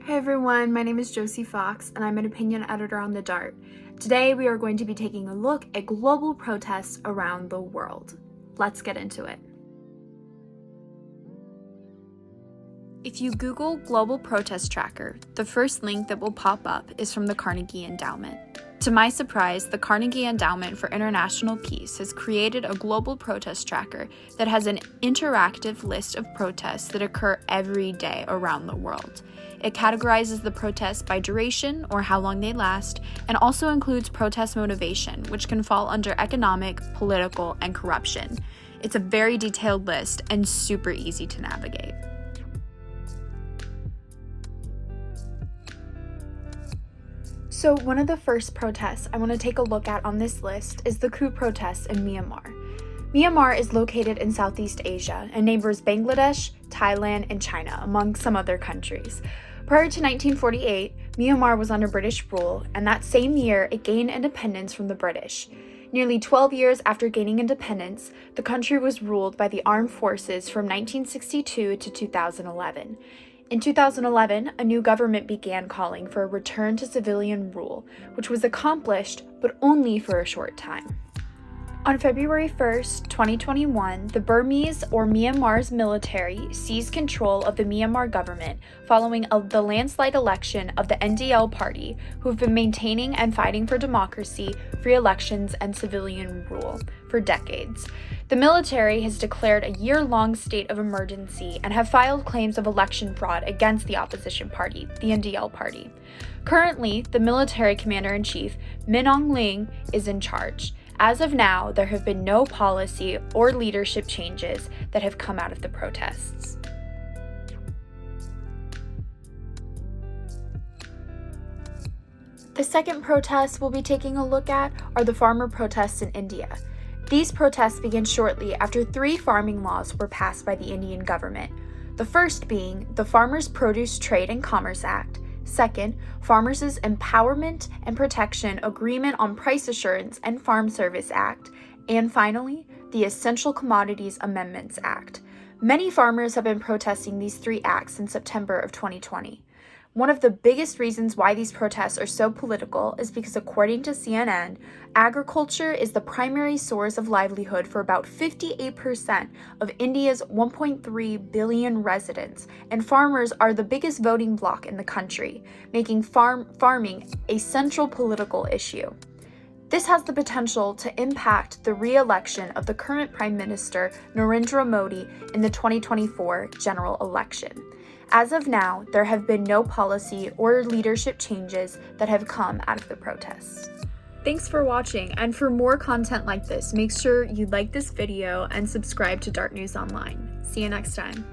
Hey everyone, my name is Josie Fox and I'm an opinion editor on The Dart. Today we are going to be taking a look at global protests around the world. Let's get into it. If you Google Global Protest Tracker, the first link that will pop up is from the Carnegie Endowment. To my surprise, the Carnegie Endowment for International Peace has created a global protest tracker that has an interactive list of protests that occur every day around the world. It categorizes the protests by duration, or how long they last, and also includes protest motivation, which can fall under economic, political, and corruption. It's a very detailed list and super easy to navigate. So one of the first protests I want to take a look at on this list is the coup protests in Myanmar. Myanmar is located in Southeast Asia and neighbors Bangladesh, Thailand, and China, among some other countries. Prior to 1948, Myanmar was under British rule, and that same year it gained independence from the British. Nearly 12 years after gaining independence, the country was ruled by the armed forces from 1962 to 2011. In 2011, a new government began calling for a return to civilian rule, which was accomplished, but only for a short time. On February 1st, 2021, the Burmese or Myanmar's military seized control of the Myanmar government following the landslide election of the NDL party, who have been maintaining and fighting for democracy, free elections, and civilian rule for decades. The military has declared a year-long state of emergency and have filed claims of election fraud against the opposition party, the NDL party. Currently, the military commander-in-chief, Min Aung Hlaing, is in charge. As of now, there have been no policy or leadership changes that have come out of the protests. The second protest we'll be taking a look at are the farmer protests in India. These protests began shortly after 3 farming laws were passed by the Indian government. The first being the Farmers' Produce Trade and Commerce Act. Second, Farmers' Empowerment and Protection Agreement on Price Assurance and Farm Service Act. And finally, the Essential Commodities Amendments Act. Many farmers have been protesting these 3 acts since September of 2020. One of the biggest reasons why these protests are so political is because, according to CNN, agriculture is the primary source of livelihood for about 58% of India's 1.3 billion residents, and farmers are the biggest voting bloc in the country, making farming a central political issue. This has the potential to impact the re-election of the current Prime Minister, Narendra Modi, in the 2024 general election. As of now, there have been no policy or leadership changes that have come out of the protests. Thanks for watching, and for more content like this, make sure you like this video and subscribe to Dart News Online. See you next time.